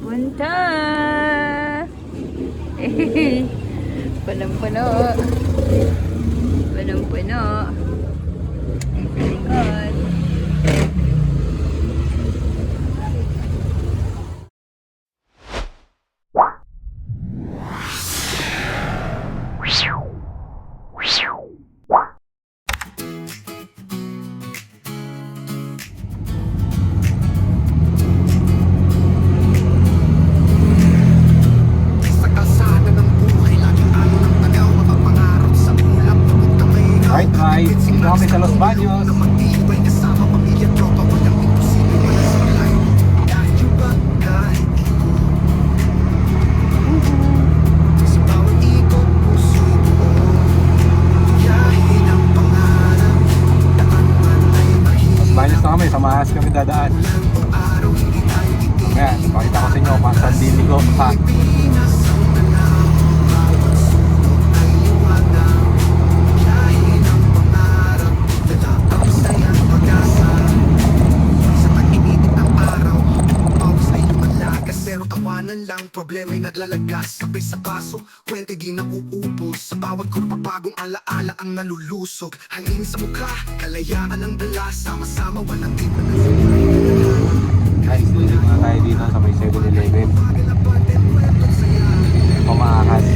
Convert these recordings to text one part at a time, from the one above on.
pupunta? Punong-puno. Punong-puno. Ang likod. Dito kami sa Los Baños. Los Baños na kami, sa Mahas kami dadaan. Ayan, pakita ko sa inyo kung saan diligo pa. Lang problema'y naglalagas, sabay sa paso, kwente di na uubos. Sa bawat kurpapagong alaala ang nalulusog. Hangin sa mukha, kalayaan ang dala. Sama-sama, walang iba na Guys, dito na tayo dito sa may 7-Eleven. Pamaakas.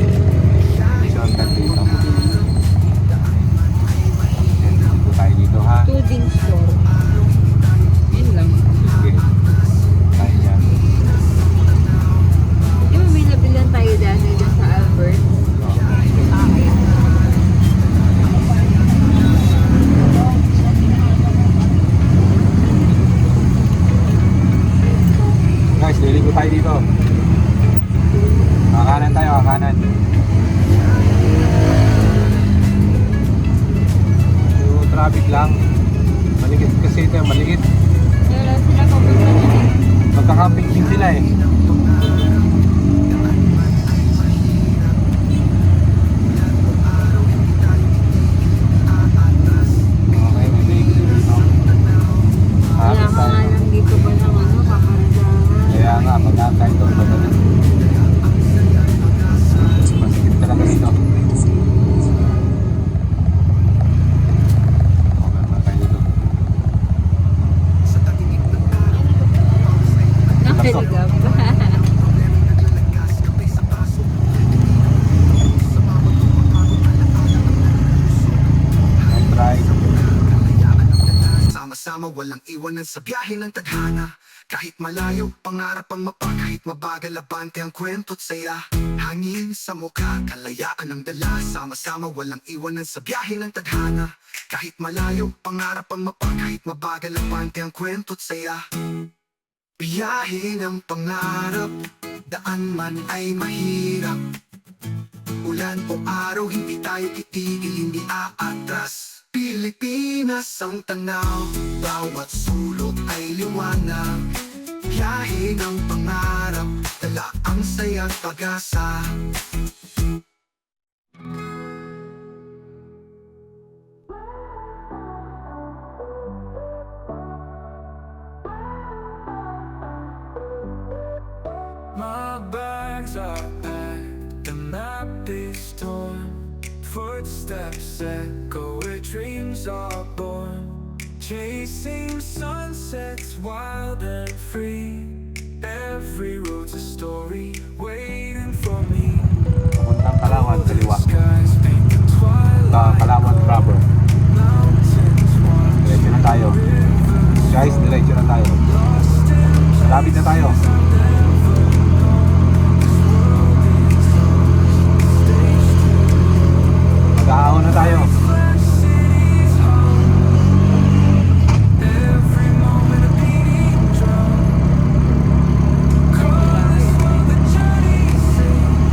Shortcut dito. Dito tayo dito ha. Tuding store. Yun lang. Sige. Tayo dyan. Di ba may nabilan tayo dati dyan sa Albert? Guys, liligo tayo dito. Kakanan tayo, kakanan. Yung traffic lang. Maligit kasi ito, maliit. Wala sila pumunta niya. Magkakamping din sila eh. Okay, may baby dito. Kaya Happy ka nga tayo. lang dito ba ng ano, kakaradahan? Kaya nga, mag-aantay doon madali. Masikip talaga dito. Okay, matay dito. Nakaligab. Night ride. Sama-sama, walang iwanan sa biyahe ng tadhana. Kahit malayo, pangarap ang mapa. Kahit mabagal, abante ang kwento't saya. Hangin sa mukha, kalayaan ang dala. Sama-sama, walang iwanan sa biyahe ng tadhana. Kahit malayo, pangarap ang mapa. Kahit mabagal, abante ang kwento't saya. Biyahe ng pangarap, daan man ay mahirap. Ulan o araw, hindi tayo titigil, hindi aatras. Pilipinas ang tanaw, bawat sulok ay liwanag. Biyahe ng pangarap, dala ang saya't pag-asa. My bags are packed, the map is torn. Footsteps echo where dreams are born. Chasing sunsets wild and free. Every road's a story waiting for me. Papuntang Kalawan, kaliwa. Skies paint the twilight. Kalawan proper. Mountains one. Diretso na tayo. Guys, diretso na tayo. Malapit na tayo. Mag-aahon na tayo. Every moment a beating drum. Calls for the journey sings.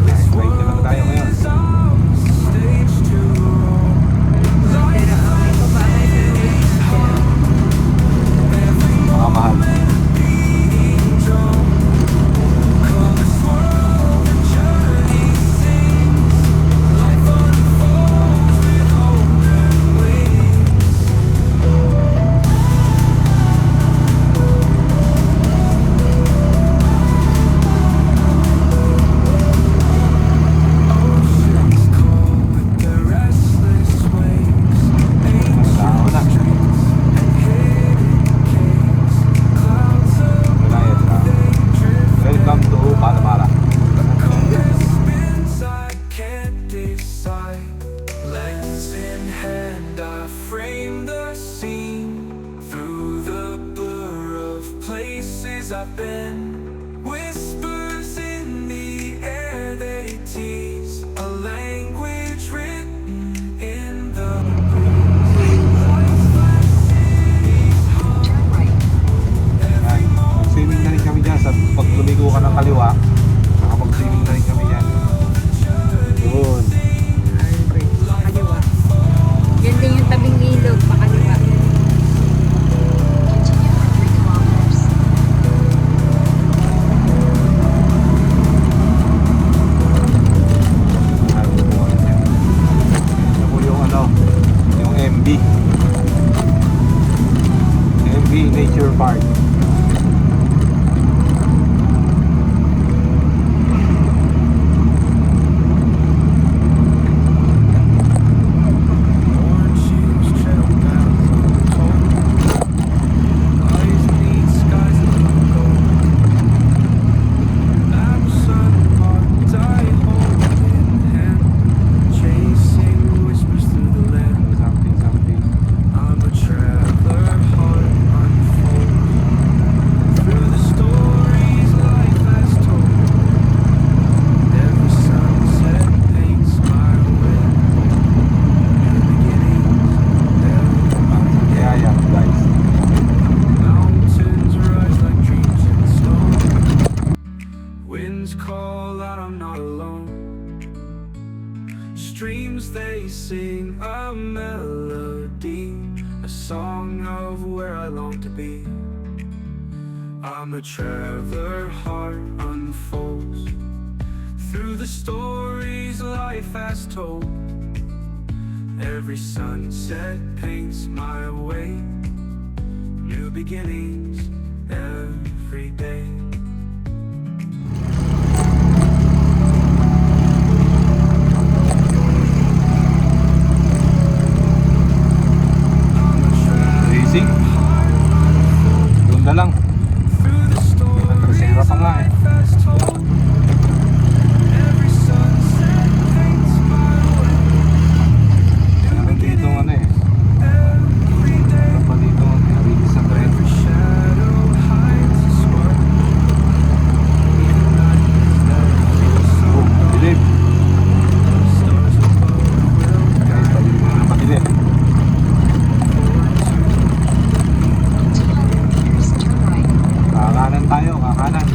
This Wait na lang world tayo ngayon. is ours, stage to roam. Life Pero ako may pabahay sa Mga mahal. places I've been. Whispers in the air, they tease a language written in the breeze. Yan. Mag-swimming na rin kami dyan. Pag lumigo ka ng kaliwa, nakapag-swimming na rin kami dyan. Yun. Albert, pakaliwa. Yan din yung tabing ilog, pakaliwa. Ito po yung ano, yung MB. MB Nature Park. Orange shoes trail down the cold. Eyes beneath skies that look gold. Absent heart, I hold in hand, chasing whispers through the land. Something. I'm a traveler, heart unfold through the stories life has told. Every sunset paints my way. In the beginnings, Kaya yan guys. mountains rise like dreams in stone. Winds call out, I'm not alone. Streams they sing a melody, a song of where I long to be. I'm a traveler, heart unfolds through the stories life has told. Every sunset paints my way. New beginnings every day. I'm a traveler, Easy. Doon na lang. through the Tercera stories pa nga eh. life has told. Every sunset paints my way. New Meron dito ano eh. every day. Meron pa dito narinig sa tren. Every shadow hides a spark. Even nights that feel so Oh, dark, dilim. stars above will Guys, guide padilim na padilim. 200 meters, turn right. Kakanan tayo, kakanan.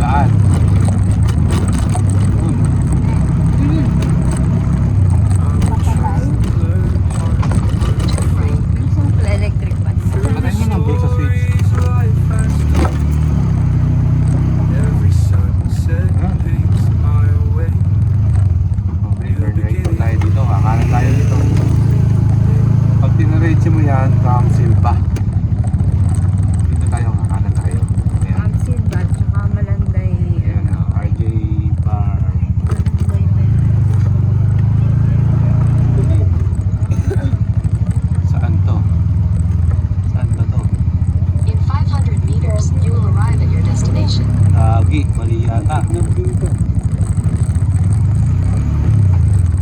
Daan. Yun. I'm a traveler, heart Turn right. Yung sumple electric ba? Patayin mo lang doon sa switch. stories life has told. Every sunset paints my way. Okay, turn right po tayo dito. Kakanan tayo dito. Pag tinaretso mo yan, Ram Silva. Dito tayo, kakanan tayo. Ayan. Amsil ba? Tsaka Malanday. Ayan, RJ Bar. Malanday ba yun? Saan to? Saan ba to? In 500 meters, you will arrive at your destination. Lagi, mali yata.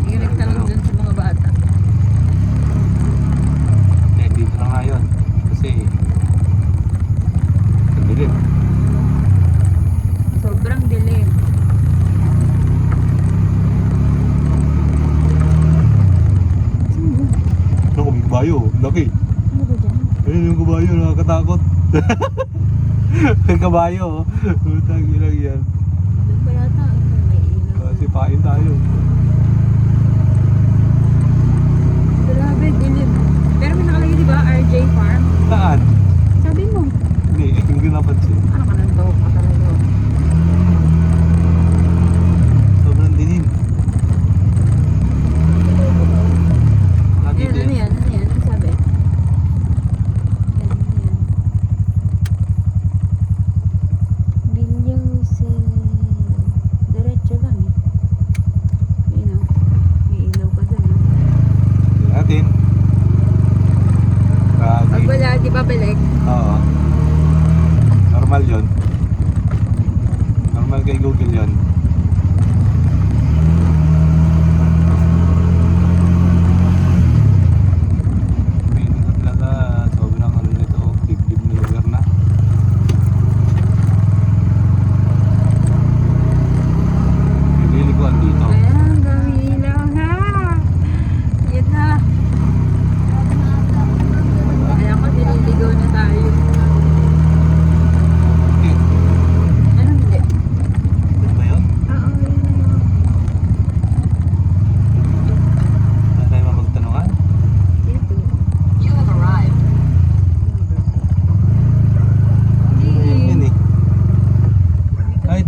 Direct lang dun sa mga bata. Eh, dito na nga yun. Kasi, dilim. Sobrang dilim. Naku, may kabayo. Laki. Ano ba dyan? Ayun yung kabayo, nakakatakot. May kabayo. Putang ilang yan. Doon pa yata. May ilaw. Kasi pain tayo. Grabe, dilim. Pero may nakalagay di ba? RJ Farm? Saan? Sabi mo. Hindi, hindi ko napansin. Ano ka nang tawag ka talaga? Sobrang dilim. Lagi Ayan, ano yan? Ano yan? Ano sabi? Yan, ano yan? Bilyose. Diretso lang eh. Yun o. May ilaw ka dun ah. natin. Pag wala, di ba balik? Oo. Normal yun. Normal kay Google yun. Hindi na talaga sobrang ano nito, dibdib na lugar na.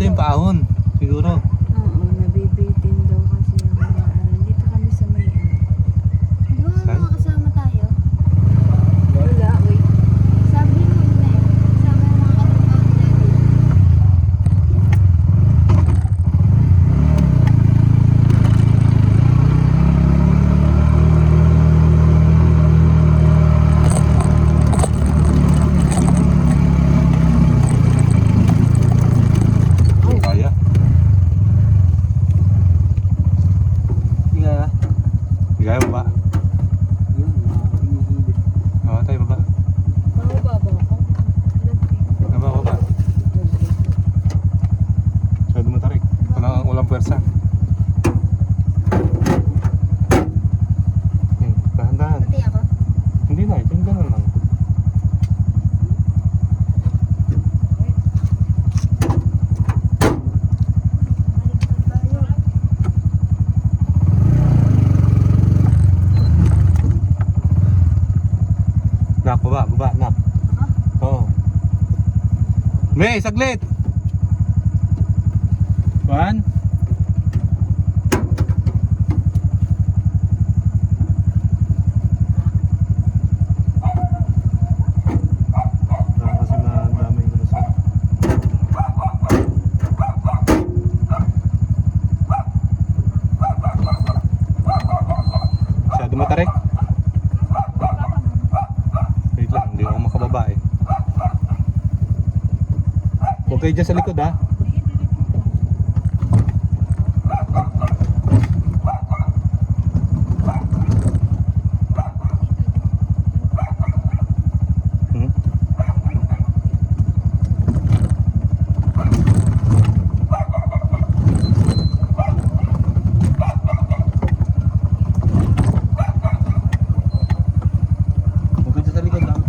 dito yung paahon. Siguro. Oo, nabibitin daw kasi yung mga ano. Dito kami sa may ano. Di ba Saan? mga kasama tayo? Wala, wait. Sabi mo na eh. Kasama yung mga katrabaho nila dito. Kaya. Hindi kaya baba. Oo, tayo baba. Bababa ako. Baba. Masyado matarik. Walang pwersa. Dahan-dahan. Pati ako. Hindi na, ito yung ganun lang. Baliktad tayo. Nak, baba, nak. Oo. May, saglit! Juan? Kasi madami yung lusog. Masyado matarik. Wait lang, hindi ako makababa eh. Huwag kayo dyan sa likod ha. Hmm? Huwag kayo dyan sa likod lang.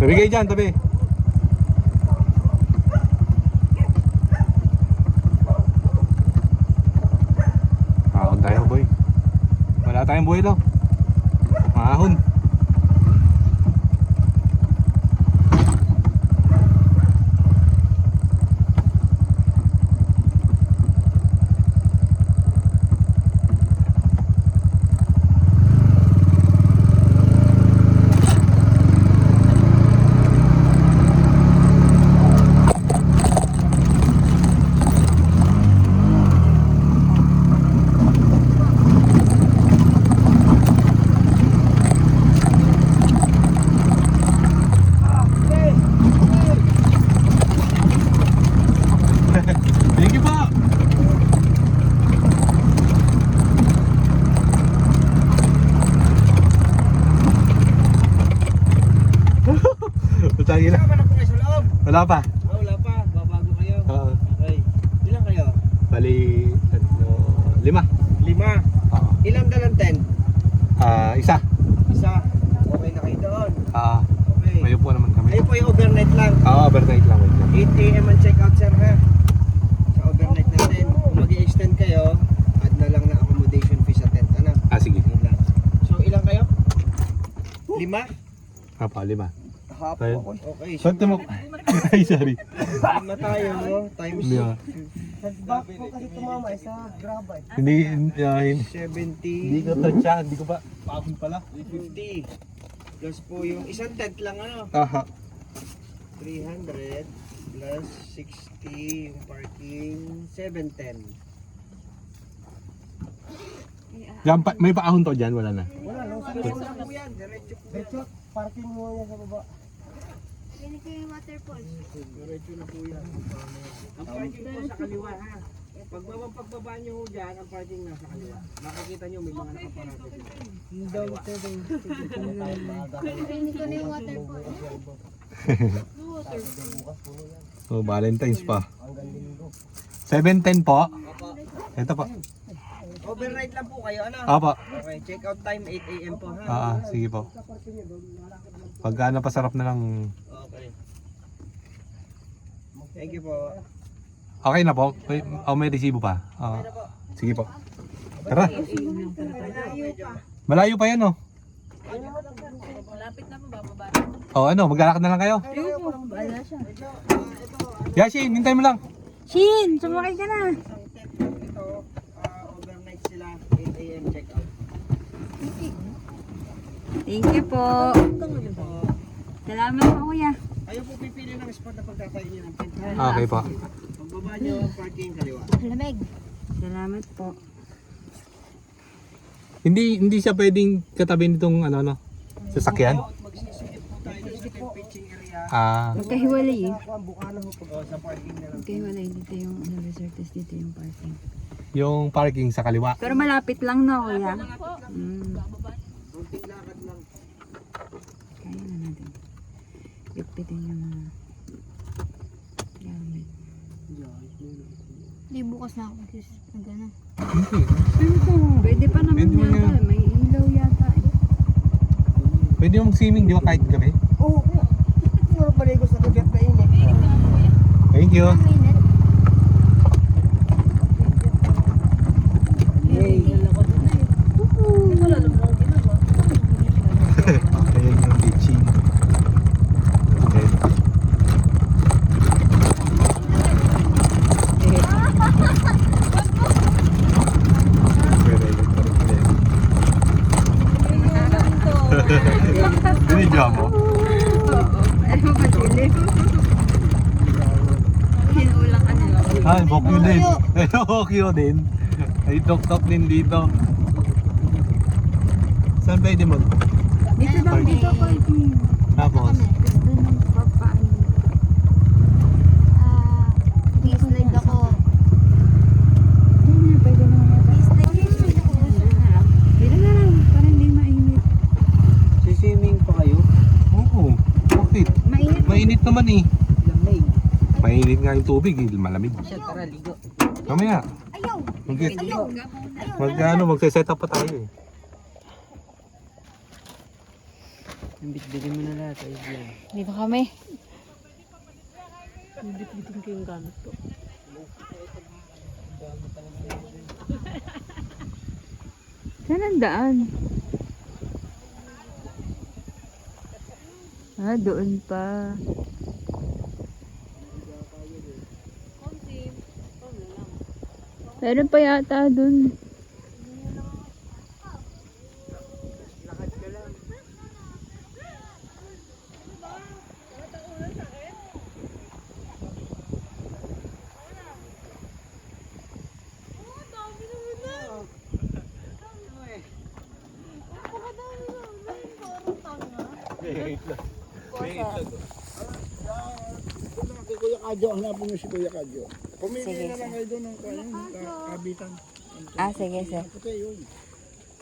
Tabi kayo dyan, tabi. Ahon tayo, boy. Wala tayong buhay daw. Mahon. Thank you po. Utangin na. Kasama na po kayo sa loob. Wala pa. Wala pa. Babago kayo. Oo. Okay. Ilan kayo? Bali, 5. 5. Oo. Ilang dalang 10? Isa. Isa. Okay na kayo doon. Okay. May upo naman kami. Kayo po yung overnight lang. Overnight lang. Wait lang. 8 AM ang check out, sir, ha? Sa overnight natin. Kung mag-i-extend kayo, add na lang na accommodation fee sa tent. Ano? Sige. Yun lang. So, ilang kayo? 5? 5. Tayo. Okay. So, Swerte mo. Ay, sorry. 5 tayo, times Hindi ah. back po kasi tumama sa graba. Hindi, 70. hindi ko tansya. Hindi ko pa. Paabon pala. 50. Plus po yung isang tent lang, ano? Aha. 300 plus 60 yung parking, 710. Yan, may paahon to dyan, wala na. Wala lang, sa po yan, diretso po. Diretso, parking mo yan sa baba. Ganito yung waterfall. Diretso na po yan. Ang parking po sa kaliwa, ha? Pagbaba nyo ho dyan, ang parking nasa kaliwa. Makikita nyo may mga nakaparado dyan. Hindi ko na yung water po. So, Valentine's pa. 7:10 po. Ito po. Overnight lang po kayo, ano? Opo. Okay, check out time 8 AM po ha. Sige po. Pagka napasarap na lang. Okay. Thank you po. Okay na po. May resibo pa. Sige po. Tara. Malayo pa yan, oh. Malapit na po, bababa. Ano, maglalakad na lang kayo. Ayoko, bahala siya. Yashin, hintay mo lang. Shin, sumakay ka na. Ito, overnight sila 8 AM check out. Thank you po. Salamat po, kuya. Kayo po pipili ng spot na pagkakain nyo ng tent. Okay po. Pagbaba nyo, parking kaliwa. Lamig. Salamat po. Hindi siya pwedeng katabi nitong sasakyan. Magsisikip po tayo dun sa tent pitching area. Magkahiwalay eh. Ang bukana ho po sa parking na lang. Magkahiwalay. Dito yung resort, tapos dito yung parking. Yung parking sa kaliwa. Pero malapit lang na, kuya. Kunting lakad lang. Kaya na natin. Ipitin yung mga gamit. Hindi bukas na ako. Gano'n. Pwede pa naman Pwede yata. yan. May ilaw yata eh. Pwede yung swimming, di ba, kahit gabi? Oo. Siguro paligo sa tubig na init. Thank you. Mainit. Ayan yung beaching. Okay. Binidyo mo? Ano ba sila? Hinulang ka nila. Bokyo din. Bokyo din. Ay, tok-tok din dito. Saan pwede mag? Dito daw, dito parking. Tapos? Gusto nung papaano. Di-slide ako. Hindi na, pwede naman yata. Dito na lang, para hindi mainit. Swimming pa kayo? Oo. Bakit? Mainit. Mainit naman eh. Lamig. Mainit nga yung tubig eh. Malamig. Siya, tara, ligo. Mamaya. Ayaw! Magse-set up pa tayo eh. Bili mo na lahat. Ayos yan. Dito kami. Saan ang daan? Doon pa. Meron pa yata doon. Kay Kuya Kadyo, hanapin mo si Kuya Kadyo. Pumili Sige, na lang kayo doon ng kabitan. Sige, sir. Okay, yun.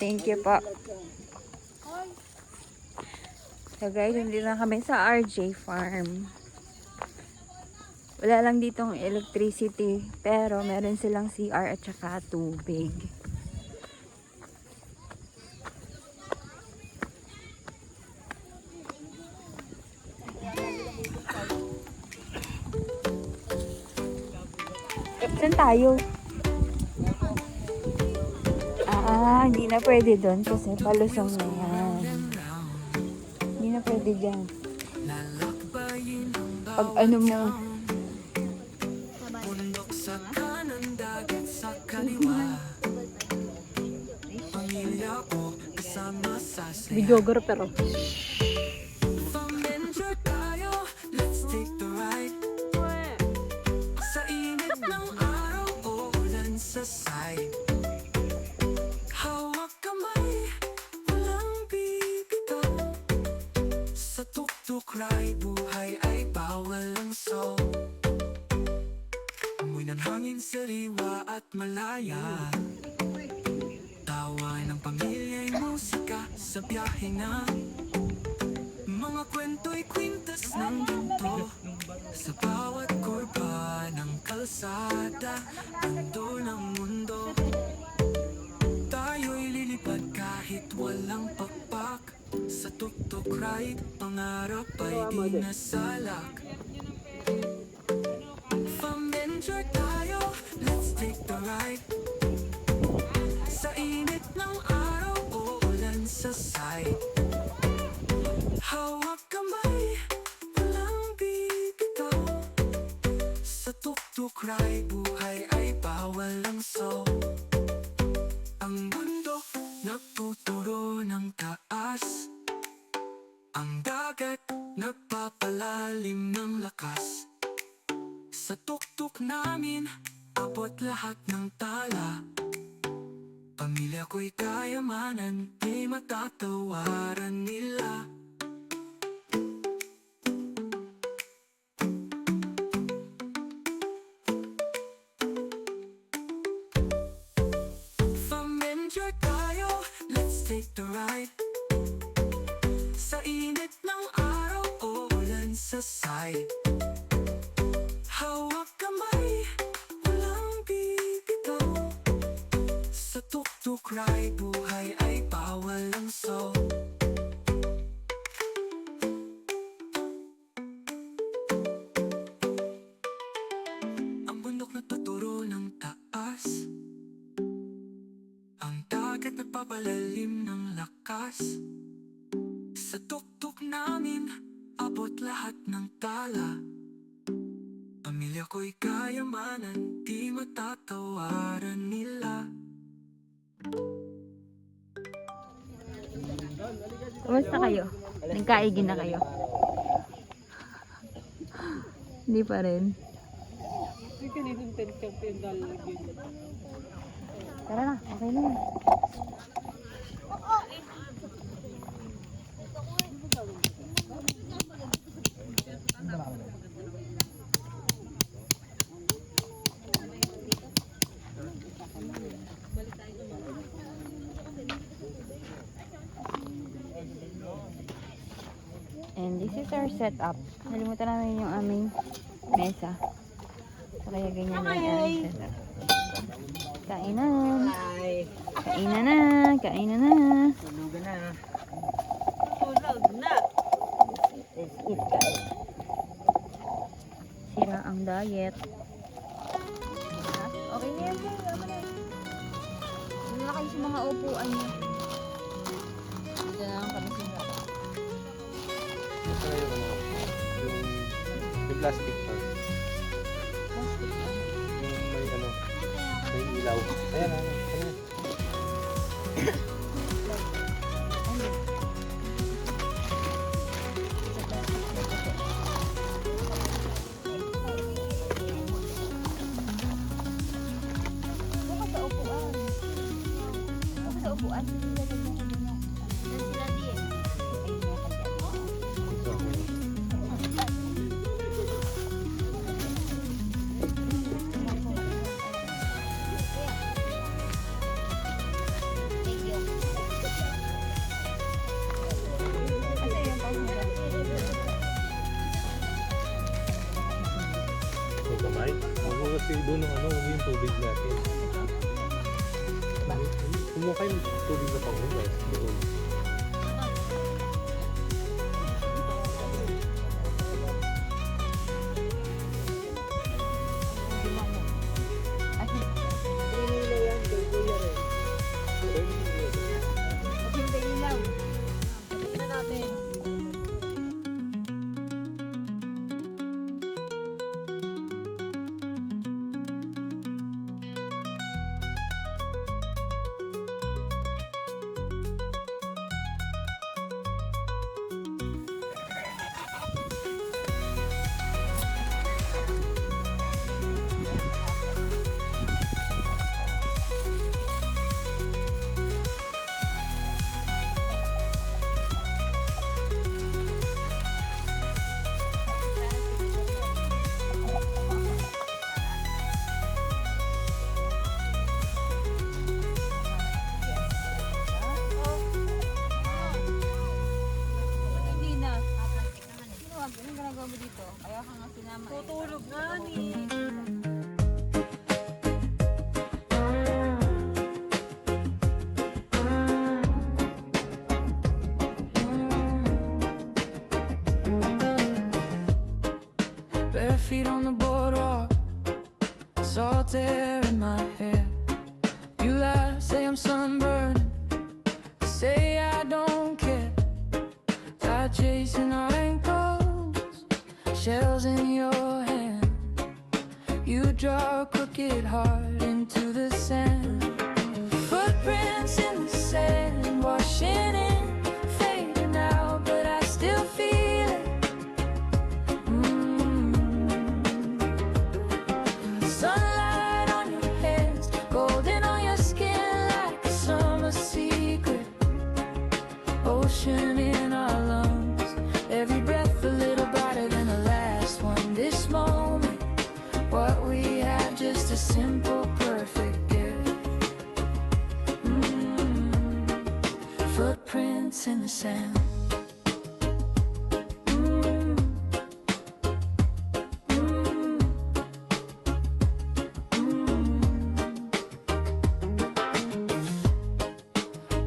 Thank you po. So guys, hindi na kami sa RJ Farm. Wala lang ditong electricity, pero meron silang CR at saka tubig. Saan tayo? Hindi na pwede doon kasi palusong na yan. Hindi na pwede dyan. Pag ano mo, videographer. Hawak kamay, walang bibitaw. Sa tuktok ride, buhay ay bawal ang soul. Amoy ng hangin sariwa at malaya. Tawa ng pamilya'y musika sa biyahe na. Mga kwento'y kwintas ng ginto sa bawat kurba ng kalsada. Ando ng mundo, tayo'y lilipad kahit walang pakpak. Sa tuk-tuk ride, pangarap ay di nasalak. Fam-enjoy tayo, let's take the ride. Sa init ng araw o ulan sa side. Hawak kamay, walang bibitaw. Sa tuk-tuk ride, buhay ay bawal ang saw. Ang mundo nagtuturo ng taas. Ang dagat nagpapalalim ng lakas. Sa tuk-tuk namin, abot lahat ng tala. Pamilya ko'y kayamanan, di matatawaran nila. Fam-enjoy tayo, let's take the ride. Sa init ng araw o ulan sa side. Hawak kamay, walang bibitaw. Sa tuk-tuk ride, buhay ay bawal ang saw. Ang bundok nagtuturo ng taas. Ang dagat nagpapalalim ng lakas. Sa tuk-tuk namin, abot lahat ng tala. Pamilya ko'y kayamanan, di matatawaran nila. Kumusta kayo? Nagkaigin na kayo? Hindi pa rin. Tara na, okay na yan. And this is our setup. Nalimutan namin yung aming mesa. So kaya ganyan na yung aming setup. Kainan. Kainan na. Kainan na. Tulugan na. Let's eat, guys. Sira ang diet. Okay na yan. Doon na kayo sa mga upuan niyo. Dito na lang kami sila. Ito na yung ano, yung plastic pa. Plastic lang. Yung may ano, may ilaw. Ayan, ayan. Kamay. Maghugas kayo doon ng ano, yung tubig natin. Kumuha kayo ng tubig na panghugas doon. bare feet on the boardwalk, salt air in my hair. You lie, say I'm sunburned, say I don't care. Tide chasing our ankles, shells in your hand. You draw a crooked heart into the sand. Footprints in the sand, washing in, fading out, but I still feel it. Sunlight on your hands, golden on your skin like a summer secret. Ocean in our lungs, every breath a little brighter than the last one. This moment, what we have, just a simple, perfect gift. Footprints in the sand.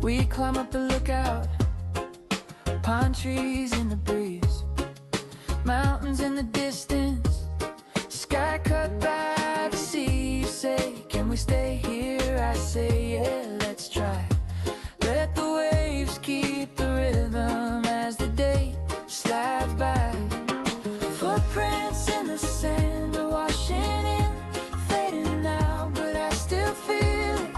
We climb up the lookout, pine trees in the breeze, mountains in the distance, sky cut by the sea. You say, can we stay here? I say, yeah, let's try. Let the waves keep the rhythm as the day slides by. Footprints in the sand are washing in, fading out, but I still feel it.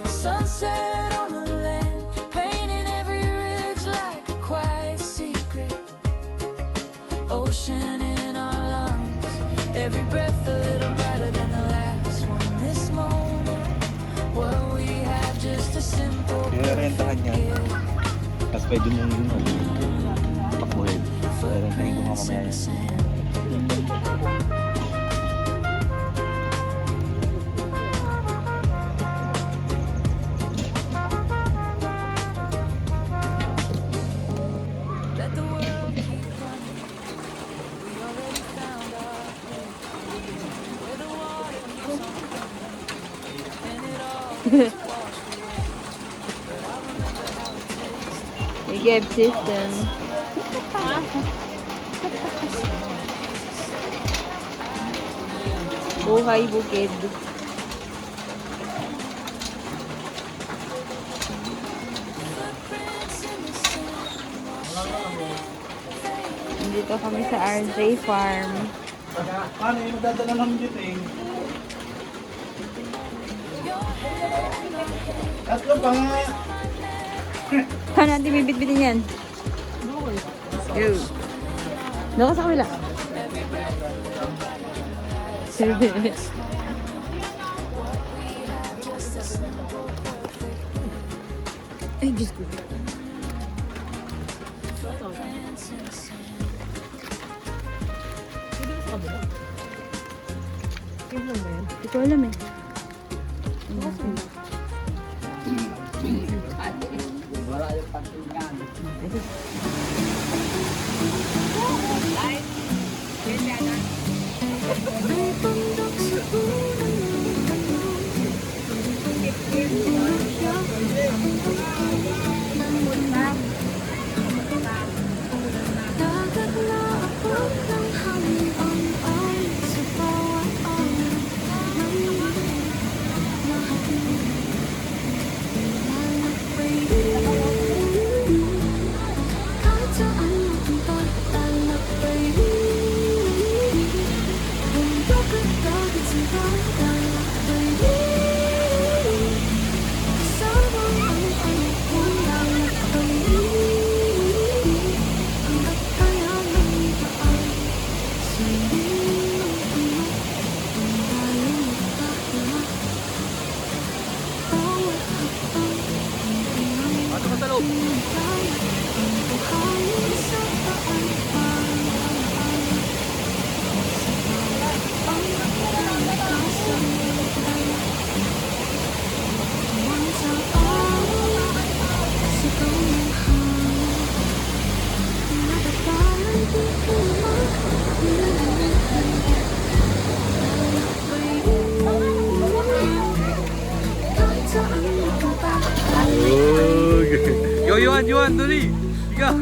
Sunset on the land, painting every ridge like a quiet secret. Ocean in our lungs, every breath a little brighter than the last one. This moment, what we have, just a simple Rentahan niya. gift. Tapos pwede mong pakuhin. Rentahin ko nga Footprints mamaya in the yan. sand. Let the world keep running. We already found our place. Where the water keeps on coming. And it all gets washed away. But I remember how it tasted. You give system. Buhay bukid. Footprints in the sand. Nandito kami sa RJ Farm. Paano yung magdadala ng dito eh? Tatlo pa nga. Paano natin bibit-bitin yan? Go. Doon ka sa kabila. Ay, Diyos ko. Hindi ko alam eh. Yo, Yuan, dali! Ikaw!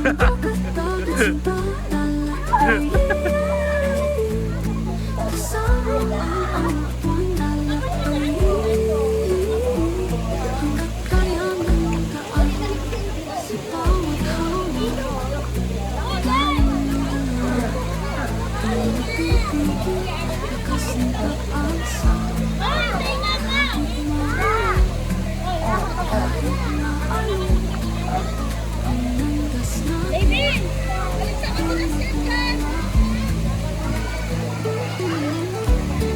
David! Balik sa katulas yan ka!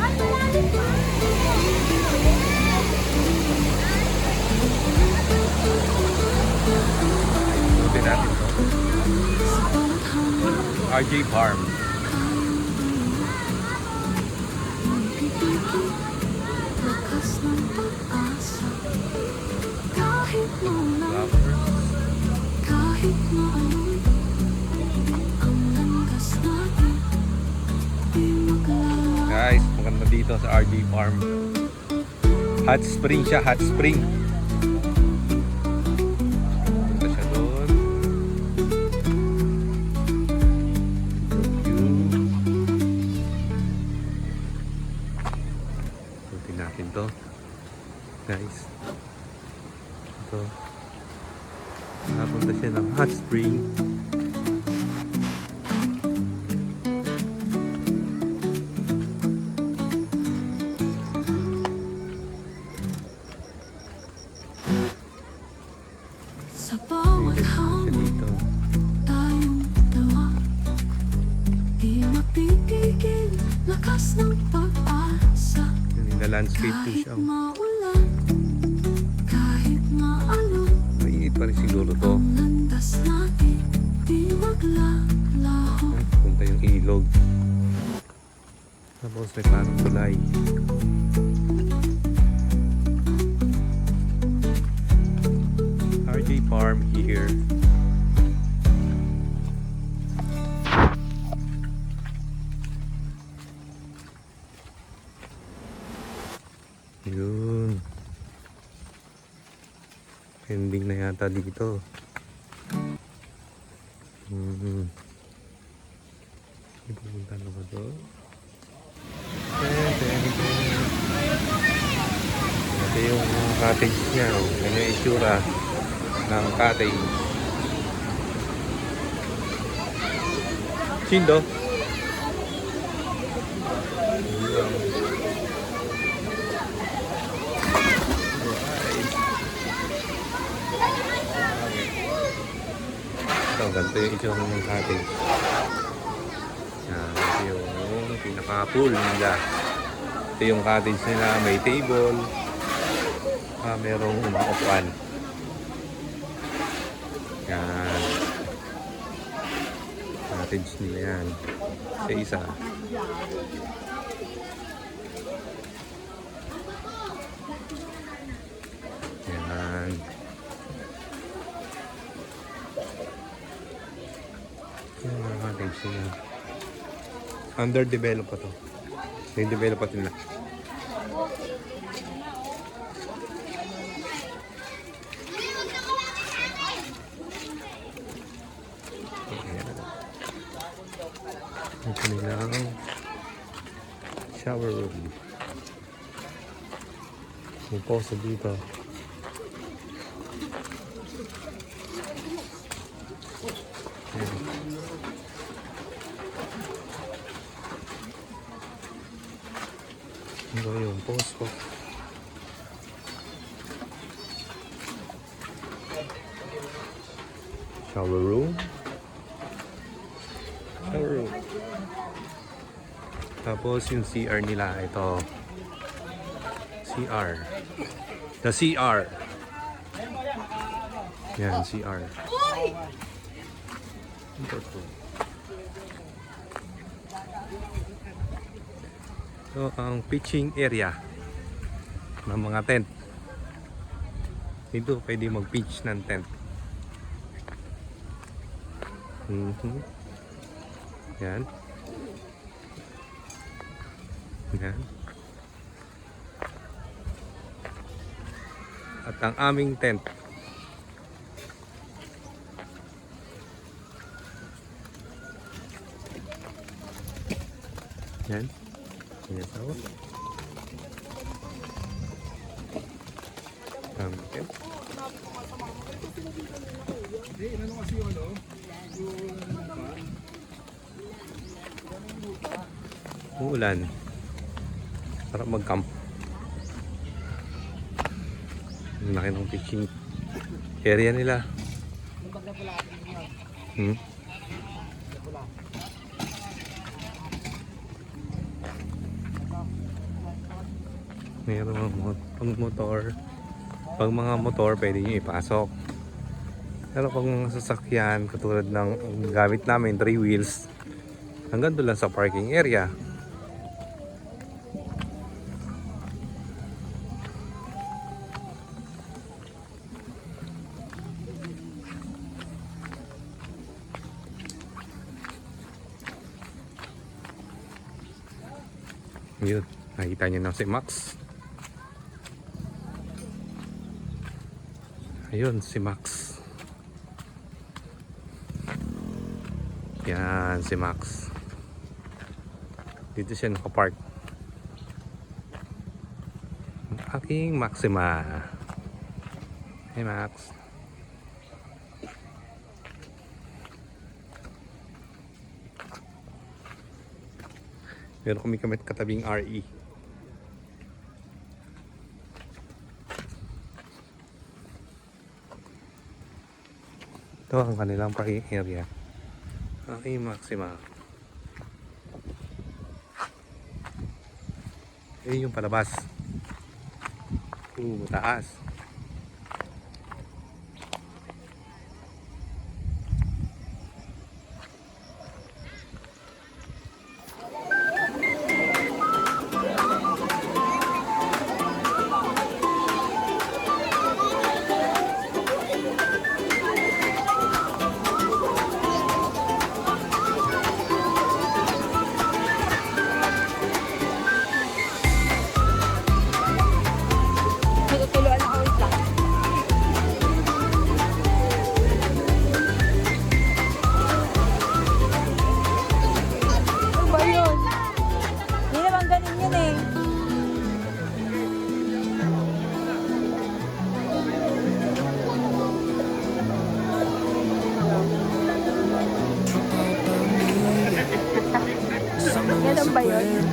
Ay, malalim pa! Buti natin to. RJ Farm. Guys, maganda dito sa RJ Farm. Hot spring siya, hot spring. Punta siya doon. Puntin natin to. Guys. Ito. Napunta siya ng hot spring. Sa bawat Siya hamon dito. tayong dalawa, di mapipigil lakas ng pag-asa. Yun yung na-landscape to Kahit siya. maulan, kahit maalon, Mainit pa rin siguro to. ang landas natin di maglalaho. Punta yung ilog. Tapos may parang tulay. RJ Farm here. Yun. Ending na yata dito. Ipupunta na ba to? Ito yung cottage niya. Ganyan yung itsura ng cottage. Chindo. Ito, ganito yung itsura ng cottage. Yan, ito yung pinaka-pool nila. Ito yung cottage nila, may table. Merong umakupan. Yan. Cottage nila yan. Isa-isa. Yan. Yan ang cottage nila. Underdeveloped pa to. Develop pa nila. Ito nilang shower room. May poso dito. Ayan. Ito yung poso. Shower room. Shower room. Tapos yung CR nila, ito. CR. The CR. Yan, CR. Ito po. Ito ang pitching area ng mga tent. Dito pwede mag-pitch ng tent. Yan. Yan. At ang aming tent. Yan. Sinasawa. Pumpkin. Uulan. Sarap mag-camp. Ang laki ng fishing area nila. Meron mga pang motor. Pag mga motor, pwede nyo ipasok. Pero pag mga sasakyan, katulad ng gamit namin, 3 wheels, hanggang doon lang sa parking area. Yun, nakita nyo na si Max. Ayun, si Max. Yan, si Max. Dito siya nakapark. Ang aking Maxima. Hey Max. Meron kami katabing RE. Ito ang kanilang parking area. Okay, Maxima. Ayun yung palabas. Taas. Natutuluan ako, wait lang. Ano ba yun? Hindi naman ganun yun eh. Ganun ba yun?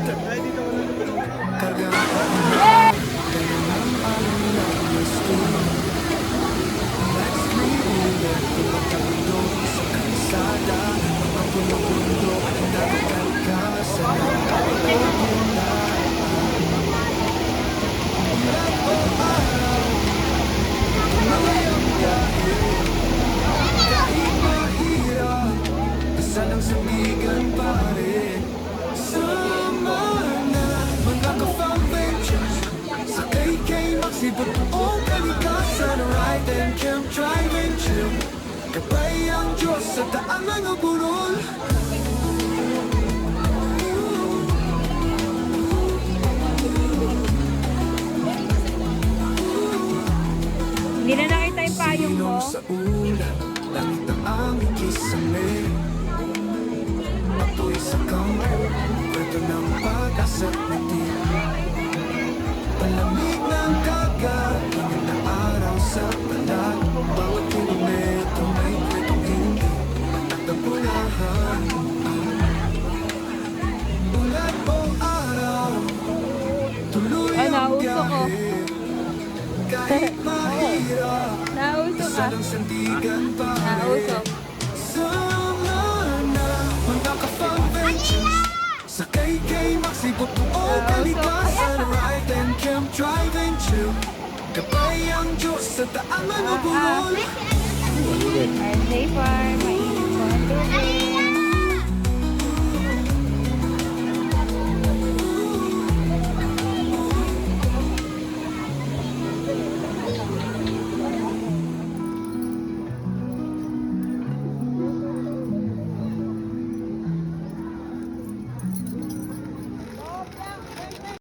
Sanang sandigan pa rin. Sama na mga ka-foundation. Sa KK magsibot ang kalikasan. Ride and camp, drive and chill. Kapay ang Diyos sa daan mga burol. Hindi na nakita yung payong ko. Sa ulan, langit ang aming kisame. Apoy sa kampo, kwento ng pag-asa at ngiti. Palamig ng dagat, ingat na araw sa balat. Bawat kilometro may kwentong hindi matagpunahan. Ulan o araw, tuloy ang biyahe. Kahit mahirap, Nausok ka. sanang sandigan pa rin. Nausok. Sama na mga ka-foundations. Sa KK magsibot o kalikasan. Ride and camp, drive and chill. Kapay ang Diyos sa daan mga burol. RJ Farm, mainit po ang tubig.